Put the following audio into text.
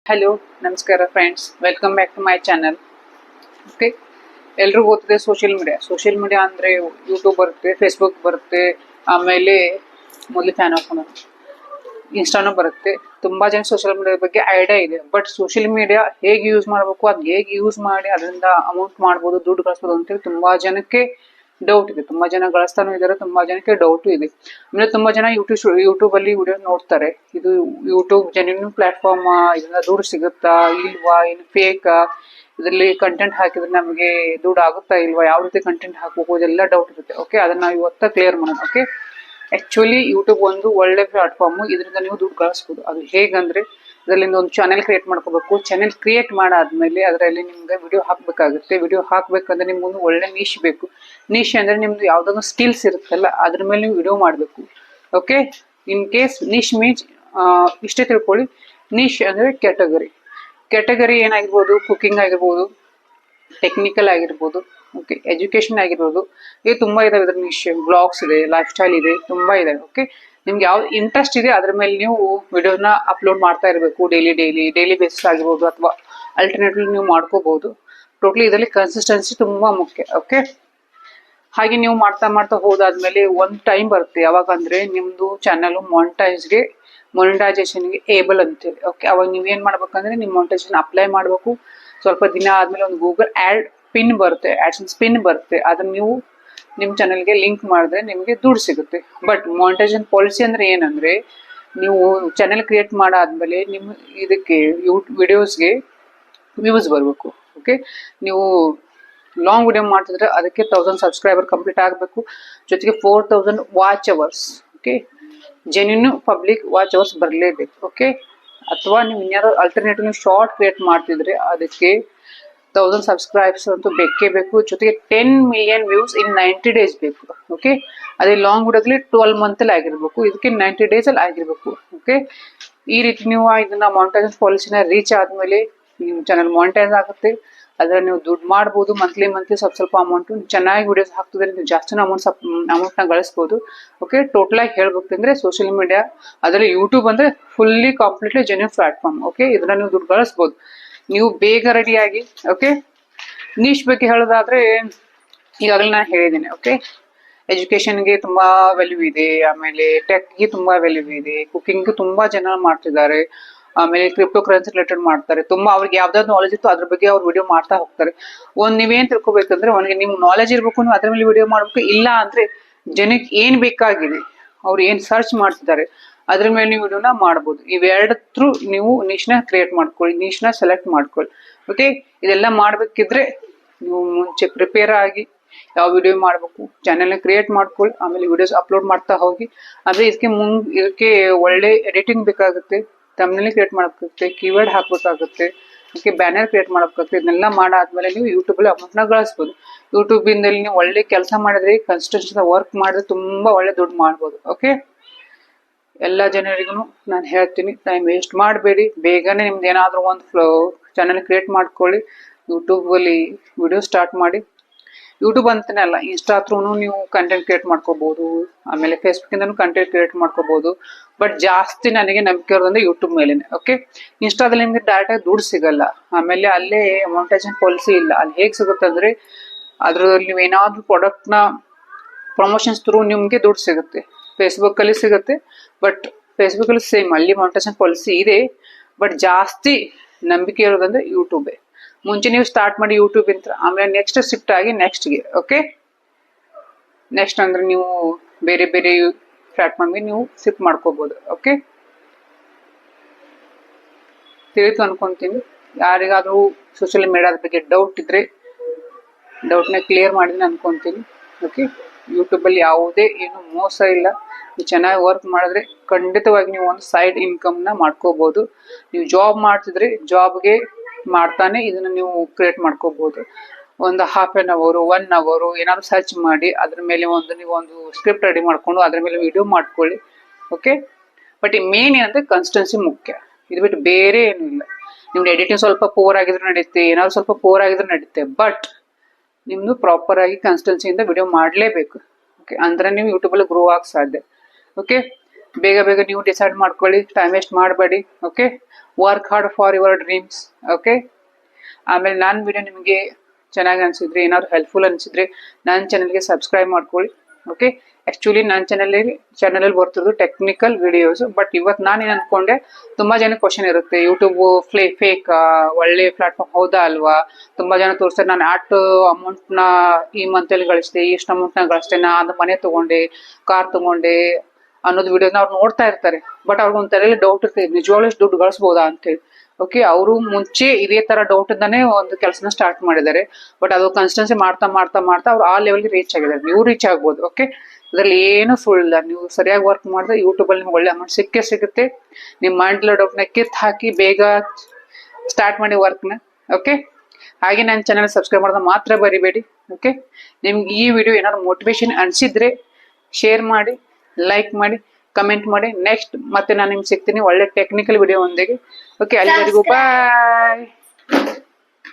Hello ನಮಸ್ಕಾರ friends, welcome back to my channel. Okay, ಎಲ್ರಿಗೂ ಗೊತ್ತಿದೆ ಸೋಷಿಯಲ್ ಮೀಡಿಯಾ ಅಂದರೆ ಯೂಟ್ಯೂಬ್ ಬರುತ್ತೆ, ಫೇಸ್ಬುಕ್ ಬರುತ್ತೆ, ಆಮೇಲೆ ಮೊದಲು ಫ್ಯಾನ್ ಹಾಕೋಣ ಇನ್ಸ್ಟಾನು ಬರುತ್ತೆ. ತುಂಬ ಜನ ಸೋಷಿಯಲ್ ಮೀಡಿಯಾ ಬಗ್ಗೆ ಐಡಿಯಾ ಇದೆ. ಬಟ್ ಸೋಷಿಯಲ್ ಮೀಡಿಯಾ ಹೇಗೆ ಯೂಸ್ ಮಾಡಬೇಕು, ಅದು ಹೇಗೆ ಯೂಸ್ ಮಾಡಿ ಅದರಿಂದ ಅಮೌಂಟ್ ಮಾಡ್ಬೋದು, ದುಡ್ಡು ಗಳಿಸ್ಬೋದು ಅಂತೇಳಿ ತುಂಬ ಜನಕ್ಕೆ ಡೌಟ್ ಇದೆ. ತುಂಬ ಜನ ಗಳಿಸ್ತಾನೂ ಇದ್ದಾರೆ, ತುಂಬ ಜನಕ್ಕೆ ಡೌಟು ಇದೆ. ಆಮೇಲೆ ತುಂಬ ಜನ ಯೂಟ್ಯೂಬಲ್ಲಿ ವಿಡಿಯೋ ನೋಡ್ತಾರೆ. ಇದು ಯೂಟ್ಯೂಬ್ ಜೆನ್ಯೂನ್ ಪ್ಲಾಟ್ಫಾರ್ಮ್, ಇದರಿಂದ ದುಡ್ಡು ಸಿಗುತ್ತಾ ಇಲ್ವಾ, ಇನ್ನು ಫೇಕಾ, ಇದರಲ್ಲಿ ಕಂಟೆಂಟ್ ಹಾಕಿದ್ರೆ ನಮಗೆ ದುಡ್ಡು ಆಗುತ್ತಾ ಇಲ್ವಾ, ಯಾವ ರೀತಿ ಕಂಟೆಂಟ್ ಹಾಕಬೇಕು, ಇದೆಲ್ಲ ಡೌಟ್ ಇರುತ್ತೆ. ಓಕೆ, ಅದನ್ನ ನಾವು ಇವತ್ತ ಕ್ಲಿಯರ್ ಮಾಡೋಣ. ಓಕೆ, ಆಕ್ಚುಲಿ ಯೂಟ್ಯೂಬ್ ಒಂದು ಒಳ್ಳೆ ಪ್ಲಾಟ್ಫಾರ್ಮ್. ಇದರಿಂದ ನೀವು ದುಡ್ಡು ಗಳಿಸ್ಬೋದು. ಅದು ಹೇಗಂದ್ರೆ ಇದರಿಂದ ಒಂದು ಚಾನೆಲ್ ಕ್ರಿಯೇಟ್ ಮಾಡ್ಕೋಬೇಕು. ಚಾನೆಲ್ ಕ್ರಿಯೇಟ್ ಮಾಡಾದ್ಮೇಲೆ ಅದರಲ್ಲಿ ನಿಮ್ಗೆ ವಿಡಿಯೋ ಹಾಕಬೇಕಾಗುತ್ತೆ. ವಿಡಿಯೋ ಹಾಕಬೇಕಂದ್ರೆ ನಿಮ್ಗೊಂದು ಒಳ್ಳೆ ನೀಶ್ ಬೇಕು. ನೀಶ್ ಅಂದ್ರೆ ನಿಮ್ದು ಯಾವ್ದಾದ್ರು ಸ್ಕಿಲ್ಸ್ ಇರುತ್ತಲ್ಲ, ಅದ್ರ ಮೇಲೆ ನೀವು ವಿಡಿಯೋ ಮಾಡಬೇಕು. Okay, in case niche means ಇಷ್ಟೇ ತಿಳ್ಕೊಳ್ಳಿ. ನೀಶ್ ಅಂದ್ರೆ ಕ್ಯಾಟಗರಿ ಏನಾಗಿರ್ಬೋದು, ಕುಕಿಂಗ್ ಆಗಿರ್ಬೋದು, ಟೆಕ್ನಿಕಲ್ ಆಗಿರ್ಬೋದು, ಓಕೆ, ಎಜುಕೇಶನ್ ಆಗಿರ್ಬೋದು. ಇದು ತುಂಬಾ ಇದಾವೆ. ಇದ್ರ ನಿಶ್ ಬ್ಲಾಗ್ಸ್ ಇದೆ, ಲೈಫ್ ಸ್ಟೈಲ್ ಇದೆ, ತುಂಬಾ ಇದೆ. ಓಕೆ, ನಿಮ್ಗೆ ಯಾವ್ದು ಇಂಟ್ರೆಸ್ಟ್ ಇದೆ ಅದ್ರ ಮೇಲೆ ನೀವು ವಿಡಿಯೋನ ಅಪ್ಲೋಡ್ ಮಾಡ್ತಾ ಇರಬೇಕು. ಡೈಲಿ ಬೇಸಿಸ್ ಆಗಿರ್ಬೋದು, ಅಥವಾ ಅಲ್ಟರ್ನೇಟಿವ್ ನೀವು ಮಾಡ್ಕೋಬಹುದು. ಟೋಟಲಿ ಇದರಲ್ಲಿ ಕನ್ಸಿಸ್ಟೆನ್ಸಿ ತುಂಬಾ ಮುಖ್ಯ. ಓಕೆ, ಹಾಗೆ ನೀವು ಮಾಡ್ತಾ ಹೋದಾದ್ಮೇಲೆ ಒಂದು ಟೈಮ್ ಬರುತ್ತೆ. ಯಾವಾಗಂದ್ರೆ ನಿಮ್ದು ಚಾನಲ್ ಮೊನಿಟೈಸೇಷನ್ಗೆ ಏಬಲ್ ಅಂತೇಳಿ. ಓಕೆ, ಅವಾಗ ನೀವೇನ್ ಮಾಡ್ಬೇಕಂದ್ರೆ ನಿಮ್ಮ ಮೊನಿಟೈಸೇಷನ್ ಅಪ್ಲೈ ಮಾಡಬೇಕು. ಸ್ವಲ್ಪ ದಿನ ಆದ್ಮೇಲೆ ಒಂದು ಗೂಗಲ್ ಆಡ್ಸೆನ್ಸ್ ಪಿನ್ ಬರುತ್ತೆ. ಅದನ್ನ ನೀವು ನಿಮ್ಮ ಚಾನಲ್ಗೆ ಲಿಂಕ್ ಮಾಡಿದ್ರೆ ನಿಮಗೆ ದುಡ್ಡು ಸಿಗುತ್ತೆ. ಬಟ್ ಮಾನಿಟೈಸೇಷನ್ ಪಾಲಿಸಿ ಅಂದ್ರೆ ಏನಂದ್ರೆ, ನೀವು ಚಾನೆಲ್ ಕ್ರಿಯೇಟ್ ಮಾಡಾದ್ಮೇಲೆ ನಿಮ್ಮ ಇದಕ್ಕೆ ವಿಡಿಯೋಸ್ಗೆ ವ್ಯೂಸ್ ಬರಬೇಕು. ಓಕೆ, ನೀವು ಲಾಂಗ್ ವಿಡಿಯೋ ಮಾಡ್ತಿದ್ರೆ ಅದಕ್ಕೆ 1000 ಸಬ್ಸ್ಕ್ರೈಬರ್ ಕಂಪ್ಲೀಟ್ ಆಗಬೇಕು. ಜೊತೆಗೆ 4000 watch hours. Okay, genuine public watch hours ಬರಲೇಬೇಕು. ಓಕೆ, ಅಥವಾ ನೀವು ಇನ್ಯಾರೋ ಅಲ್ಟರ್ನೇಟಿವ್ ಶಾರ್ಟ್ ಕ್ರಿಯೇಟ್ ಮಾಡ್ತಿದ್ರೆ ಅದಕ್ಕೆ 1000 ಸಬ್ಸ್ಕ್ರೈಬ್ಸ್ ಅಂತೂ ಬೇಕೇ ಬೇಕು. ಜೊತೆಗೆ 10 ಮಿಲಿಯನ್ ವ್ಯೂಸ್ ಇನ್ 90 ಡೇಸ್ ಬೇಕು. ಓಕೆ, ಅದೇ ಲಾಂಗ್ ವಿಡಿಯೋದಲ್ಲಿ 12 ಮಂತ್ ಅಲ್ಲಿ ಆಗಿರ್ಬೇಕು, ಇದಕ್ಕೆ 90 ಡೇಸ್ ಅಲ್ಲಿ ಆಗಿರ್ಬೇಕು. ಓಕೆ, ಈ ರೀತಿ ನೀವು ಇದನ್ನ ಮಾನಿಟೈಸೇಷನ್ ಪಾಲಿಸಿನ ರೀಚ್ ಆದ್ಮೇಲೆ ನಿಮ್ಮ ಚಾನಲ್ ಮಾನಿಟೈಸ್ ಆಗುತ್ತೆ. ಅದ್ರಲ್ಲಿ ನೀವು ದುಡ್ಡು ಮಾಡ್ಬೋದು. ಮಂತ್ಲಿ ಸ್ವಲ್ಪ ಅಮೌಂಟ್ ಚೆನ್ನಾಗಿ ವಿಡಿಯೋಸ್ ಹಾಕ್ತಿದ್ರೆ ನೀವು ಜಾಸ್ತಿ ಅಮೌಂಟ್ನ ಗಳಿಸ್ಬೋದು. ಓಕೆ, ಟೋಟಲ್ ಆಗಿ ಹೇಳ್ಬೇಕಂದ್ರೆ ಸೋಷಿಯಲ್ ಮೀಡಿಯಾ, ಅದರಲ್ಲಿ ಯೂಟ್ಯೂಬ್ ಅಂದ್ರೆ fully completely genuine platform. Okay, ಇದನ್ನ ನೀವು ದುಡ್ಡು ಗಳಿಸ್ಬೋದು. ನೀವು ಬೇಗ ರೆಡಿಯಾಗಿ. ಓಕೆ, ನೀಶ್ ಬಗ್ಗೆ ಹೇಳೋದಾದ್ರೆ ಈಗಾಗಲೇ ನಾನು ಹೇಳಿದ್ದೇನೆ. ಓಕೆ, ಎಜುಕೇಶನ್ಗೆ ತುಂಬಾ ವ್ಯಾಲ್ಯೂ ಇದೆ, ಆಮೇಲೆ ಟೆಕ್ಗೆ ತುಂಬಾ ವ್ಯಾಲ್ಯೂ ಇದೆ, ಕುಕಿಂಗ್ ತುಂಬಾ ಜನ ಮಾಡ್ತಿದ್ದಾರೆ, ಆಮೇಲೆ ಕ್ರಿಪ್ಟೋ ಕರೆನ್ಸಿ ರಿಲೇಟೆಡ್ ಮಾಡ್ತಾರೆ. ತುಂಬಾ ಅವ್ರಿಗೆ ಯಾವ್ದಾದ್ರು ನಾಲೆಜ್ ಇತ್ತು ಅದ್ರ ಬಗ್ಗೆ ಅವ್ರು ವಿಡಿಯೋ ಮಾಡ್ತಾ ಹೋಗ್ತಾರೆ. ನೀವೇನ್ ತಿಳ್ಕೊಬೇಕಂದ್ರೆ, ಅವನಿಗೆ ನಿಮ್ಗೆ ನಾಲೆಜ್ ಇರ್ಬೇಕು, ನೀವು ಅದ್ರ ಮೇಲೆ ವಿಡಿಯೋ ಮಾಡ್ಬೇಕು. ಇಲ್ಲ ಅಂದ್ರೆ ಜನಕ್ಕೆ ಏನ್ ಬೇಕಾಗಿದೆ, ಅವ್ರು ಏನ್ ಸರ್ಚ್ ಮಾಡ್ತಿದ್ದಾರೆ ಅದ್ರ ಮೇಲೆ ನೀವು ವಿಡಿಯೋನ ಮಾಡ್ಬೋದು. ಇವೆರಡು ಥ್ರೂ ನೀವು ನೀಶ್ನ ಕ್ರಿಯೇಟ್ ಮಾಡ್ಕೊಳ್ಳಿ, ನೀಶ್ನ ಸೆಲೆಕ್ಟ್ ಮಾಡ್ಕೊಳ್ಳಿ. ಓಕೆ, ಇದೆಲ್ಲ ಮಾಡ್ಬೇಕಿದ್ರೆ ನೀವು ಮುಂಚೆ ಪ್ರಿಪೇರ್ ಆಗಿ ಯಾವ ವಿಡಿಯೋ ಮಾಡ್ಬೇಕು, ಚಾನೆಲ್ನ ಕ್ರಿಯೇಟ್ ಮಾಡ್ಕೊಳ್ಳಿ, ಆಮೇಲೆ ವಿಡಿಯೋಸ್ ಅಪ್ಲೋಡ್ ಮಾಡ್ತಾ ಹೋಗಿ. ಆದ್ರೆ ಇದಕ್ಕೆ ಒಳ್ಳೆ ಎಡಿಟಿಂಗ್ ಬೇಕಾಗುತ್ತೆ, ತಮ್ಮನೇಲಿ ಕ್ರಿಯೇಟ್ ಮಾಡಬೇಕಾಗುತ್ತೆ, ಕೀವರ್ಡ್ ಹಾಕ್ಬೇಕಾಗುತ್ತೆ, ಓಕೆ, ಬ್ಯಾನರ್ ಕ್ರಿಯೇಟ್ ಮಾಡಬೇಕಾಗುತ್ತೆ. ಇದನ್ನೆಲ್ಲ ಮಾಡಾದ್ಮೇಲೆ ನೀವು ಯೂಟ್ಯೂಬಲ್ಲಿ ಅಮೌಂಟ್ನ ಗಳಿಸ್ಬೋದು. ಯೂಟ್ಯೂಬಿಂದಲ್ಲಿ ನೀವು ಒಳ್ಳೆ ಕೆಲಸ ಮಾಡಿದ್ರೆ, ಕನ್ಸಿಸ್ಟೆನ್ಸಿ ವರ್ಕ್ ಮಾಡಿದ್ರೆ ತುಂಬಾ ಒಳ್ಳೆ ದುಡ್ಡು ಮಾಡ್ಬೋದು. ಓಕೆ, ಎಲ್ಲ ಜನರಿಗೂ ನಾನು ಹೇಳ್ತೀನಿ, ಟೈಮ್ ವೇಸ್ಟ್ ಮಾಡಬೇಡಿ. ಬೇಗನೆ ನಿಮ್ದು ಏನಾದರೂ ಒಂದು ಚಾನಲ್ ಕ್ರಿಯೇಟ್ ಮಾಡ್ಕೊಳ್ಳಿ. ಯೂಟ್ಯೂಬಲ್ಲಿ ವಿಡಿಯೋ ಸ್ಟಾರ್ಟ್ ಮಾಡಿ. ಯೂಟ್ಯೂಬ್ ಅಂತಾನೆ ಅಲ್ಲ, ಇನ್ಸ್ಟಾ ಥ್ರೂನು ನೀವು ಕಂಟೆಂಟ್ ಕ್ರಿಯೇಟ್ ಮಾಡ್ಕೋಬಹುದು, ಆಮೇಲೆ ಫೇಸ್ಬುಕ್ ಇಂದನೂ ಕಂಟೆಂಟ್ ಕ್ರಿಯೇಟ್ ಮಾಡ್ಕೋಬಹುದು. ಬಟ್ ಜಾಸ್ತಿ ನನಗೆ ನಂಬಿಕೆ ಇರೋದಂದ್ರೆ ಯೂಟ್ಯೂಬ್ ಮೇಲೇನೆ. ಓಕೆ, ಇನ್ಸ್ಟಾದಲ್ಲಿ ನಿಮ್ಗೆ ಡೈರೆಕ್ಟ್ ಆಗಿ ದುಡ್ಡು ಸಿಗಲ್ಲ, ಆಮೇಲೆ ಅಲ್ಲೇ ಮಾನಿಟೈಸೇಷನ್ ಪಾಲಿಸಿ ಇಲ್ಲ. ಅಲ್ಲಿ ಹೇಗೆ ಸಿಗುತ್ತೆ ಅಂದ್ರೆ, ಅದ್ರಲ್ಲಿ ನೀವು ಏನಾದ್ರೂ ಪ್ರಾಡಕ್ಟ್ನ ಪ್ರಮೋಷನ್ಸ್ ಥ್ರೂ ನಿಮ್ಗೆ ದುಡ್ಡು ಸಿಗುತ್ತೆ. ಫೇಸ್ಬುಕ್ ಅಲ್ಲಿ ಸಿಗುತ್ತೆ, ಬಟ್ ಫೇಸ್ಬುಕ್ ಅಲ್ಲಿ ಸೇಮ್ ಅಲ್ಲಿ ಮಾನಿಟೈಸೇಷನ್ ಪಾಲಿಸಿ ಇದೆ. ಬಟ್ ಜಾಸ್ತಿ ನಂಬಿಕೆ ಇರೋದಂದ್ರೆ ಯೂಟ್ಯೂಬೇ. ಮುಂಚೆ ನೀವು ಸ್ಟಾರ್ಟ್ ಮಾಡಿ ಯೂಟ್ಯೂಬ್ ಅಂತ, ಆಮೇಲೆ ನೆಕ್ಸ್ಟ್ ಶಿಫ್ಟ್ ಆಗಿ ನೆಕ್ಸ್ಟ್ಗೆ. ಓಕೆ, ನೆಕ್ಸ್ಟ್ ಅಂದ್ರೆ ನೀವು ಬೇರೆ ಪ್ಲಾಟ್ಫಾರ್ಮ್ಗೆ ನೀವು ಶಿಫ್ಟ್ ಮಾಡ್ಕೋಬಹುದು. ಓಕೆ, ತಿಳಿತು ಅನ್ಕೊಂತೀನಿ. ಯಾರಿಗಾದ್ರೂ ಸೋಷಿಯಲ್ ಮೀಡಿಯಾದ ಬಗ್ಗೆ ಡೌಟ್ ಇದ್ರೆ ಡೌಟ್ನ ಕ್ಲಿಯರ್ ಮಾಡಿದ್ರೆ ಅನ್ಕೊಂತೀನಿ. ಓಕೆ, ಯೂಟ್ಯೂಬಲ್ಲಿ ಯಾವುದೇ ಏನು ಮೋಸ ಇಲ್ಲ. ನೀವು ಚೆನ್ನಾಗಿ ವರ್ಕ್ ಮಾಡಿದ್ರೆ ಖಂಡಿತವಾಗಿ ನೀವು ಒಂದು ಸೈಡ್ ಇನ್ಕಮ್ನ ಮಾಡ್ಕೋಬಹುದು. ನೀವು ಜಾಬ್ ಮಾಡ್ತಿದ್ರೆ ಜಾಬ್ಗೆ ಮಾಡ್ತಾನೆ ಇದನ್ನ ನೀವು ಕ್ರಿಯೇಟ್ ಮಾಡ್ಕೋಬಹುದು. ಒಂದು ಹಾಫ್ ಆನ್ ಅವರ್ 1 ಅವರ್ ಏನಾದ್ರು ಸರ್ಚ್ ಮಾಡಿ ಅದ್ರ ಮೇಲೆ ನೀವು ಒಂದು ಸ್ಕ್ರಿಪ್ಟ್ ರೆಡಿ ಮಾಡ್ಕೊಂಡು ಅದ್ರ ಮೇಲೆ ವಿಡಿಯೋ ಮಾಡ್ಕೊಳ್ಳಿ. ಓಕೆ, ಬಟ್ ಈ ಮೇನ್ ಏನಂದ್ರೆ ಕನ್ಸಿಸ್ಟೆನ್ಸಿ ಮುಖ್ಯ. ಇದು ಬಿಟ್ಟು ಬೇರೆ ಏನು ಇಲ್ಲ. ನಿಮ್ದು ಎಡಿಟಿಂಗ್ ಸ್ವಲ್ಪ ಪೂರ್ ಆಗಿದ್ರು ನಡೆಯುತ್ತೆ, ಏನಾದ್ರು ಸ್ವಲ್ಪ ಪೂರ್ ಆಗಿದ್ರು ನಡೆಯುತ್ತೆ. ಬಟ್ ನಿಮ್ದು ಪ್ರಾಪರ್ ಆಗಿ ಕನ್ಸಿಸ್ಟೆನ್ಸಿಯಿಂದ ವಿಡಿಯೋ ಮಾಡಲೇಬೇಕು. ಓಕೆ, ಅಂದ್ರೆ ನೀವು ಯೂಟ್ಯೂಬಲ್ಲಿ ಗ್ರೋ ಆಗಿ ಸಾಧ್ಯ. ಓಕೆ, ಬೇಗ ಬೇಗ ನೀವು ಡಿಸೈಡ್ ಮಾಡ್ಕೊಳ್ಳಿ, ಟೈಮ್ ವೇಸ್ಟ್ ಮಾಡಬೇಡಿ. Okay, work hard for your dreams. Okay, ಆಮೇಲೆ ನನ್ನ ವಿಡಿಯೋ ನಿಮಗೆ ಚೆನ್ನಾಗಿ ಅನಿಸಿದ್ರೆ, ಏನಾದ್ರು ಹೆಲ್ಪ್ಫುಲ್ ಅನಿಸಿದ್ರೆ ನನ್ನ ಚಾನಲ್ಗೆ ಸಬ್ಸ್ಕ್ರೈಬ್ ಮಾಡ್ಕೊಳ್ಳಿ. ಓಕೆ, ಆ್ಯಕ್ಚುಲಿ ನನ್ನ ಚಾನಲಲ್ಲಿ ಬರ್ತಿರೋದು ಟೆಕ್ನಿಕಲ್ ವಿಡಿಯೋಸ್. ಬಟ್ ಇವತ್ತು ನಾನೇನು ಅನ್ಕೊಂಡೆ, ತುಂಬಾ ಜನ ಕ್ವಶನ್ ಇರುತ್ತೆ, ಯೂಟ್ಯೂಬ್ ಫೇಕ್, ಒಳ್ಳೆ ಪ್ಲಾಟ್ಫಾರ್ಮ್ ಹೌದಾ ಅಲ್ವಾ, ತುಂಬಾ ಜನ ತೋರಿಸ್ತಾರೆ ನಾನು ಅಮೌಂಟ್ನ ಈ ಮಂತಲ್ಲಿ ಗಳಿಸ್ದೆ, ಇಷ್ಟು ಅಮೌಂಟ್ನ ಗಳಿಸ್ದೆ, ನಾ ಅದು ಮನೆ ತಗೊಂಡೆ, ಕಾರ್ ತಗೊಂಡೆ ಅನ್ನೋದು ವಿಡಿಯೋನ ಅವ್ರು ನೋಡ್ತಾ ಇರ್ತಾರೆ. ಬಟ್ ಅವ್ರಿಗೆ ಒಂಥರ ಡೌಟ್ ಇರ್ತದೆ, ನಿಜವಾಗ್ಲೂ ಇಷ್ಟು ದುಡ್ಡು ಗಳಿಸ್ಬೋದಾ ಅಂತೇಳಿ. ಓಕೆ, ಅವರು ಮುಂಚೆ ಇದೇ ತರ ಡೌಟ್ ಇಂದಾನೆ ಒಂದು ಕೆಲಸನ ಸ್ಟಾರ್ಟ್ ಮಾಡಿದ್ದಾರೆ. ಬಟ್ ಅದು ಕನ್ಸಿಸ್ಟೆನ್ಸಿ ಮಾಡ್ತಾ ಮಾಡ್ತಾ ಮಾಡ್ತಾ ಅವ್ರು ಆ ಲೆವೆಲ್ಗೆ ರೀಚ್ ಆಗಿದ್ದಾರೆ. ನೀವು ರೀಚ್ ಆಗ್ಬೋದು. ಓಕೆ, ಅದ್ರಲ್ಲಿ ಏನು ಸುಳ್ಳಿಲ್ಲ. ನೀವು ಸರಿಯಾಗಿ ವರ್ಕ್ ಮಾಡಿದ್ರೆ ಯೂಟ್ಯೂಬ್ ಅಲ್ಲಿ ನಿಮ್ಗೆ ಒಳ್ಳೆ ಅಮೌಂಟ್ ಸಿಗುತ್ತೆ. ನಿಮ್ಮ ಮೈಂಡ್ಲ ಡೌಟ್ನ ಕಿತ್ತು ಹಾಕಿ ಬೇಗ ಸ್ಟಾರ್ಟ್ ಮಾಡಿ ವರ್ಕ್ನ. ಓಕೆ, ಹಾಗೆ ನನ್ನ ಚಾನಲ್ ಸಬ್ಸ್ಕ್ರೈಬ್ ಮಾಡೋದು ಮಾತ್ರ ಬರಿಬೇಡಿ. ಓಕೆ, ನಿಮ್ಗೆ ಈ ವಿಡಿಯೋ ಏನಾದ್ರು ಮೋಟಿವೇಶನ್ ಅನಿಸಿದ್ರೆ ಶೇರ್ ಮಾಡಿ, ಲೈಕ್ ಮಾಡಿ, ಕಮೆಂಟ್ ಮಾಡಿ. ನೆಕ್ಸ್ಟ್ ಮತ್ತೆ ನಾನು ನಿಮ್ಗೆ ಸಿಗ್ತೀನಿ ಒಳ್ಳೆ ಟೆಕ್ನಿಕಲ್ ವಿಡಿಯೋ ಒಂದಿಗೆ. ಓಕೆ, ಅಲ್ಲಿವರೆಗೂ ಬಾಯ್.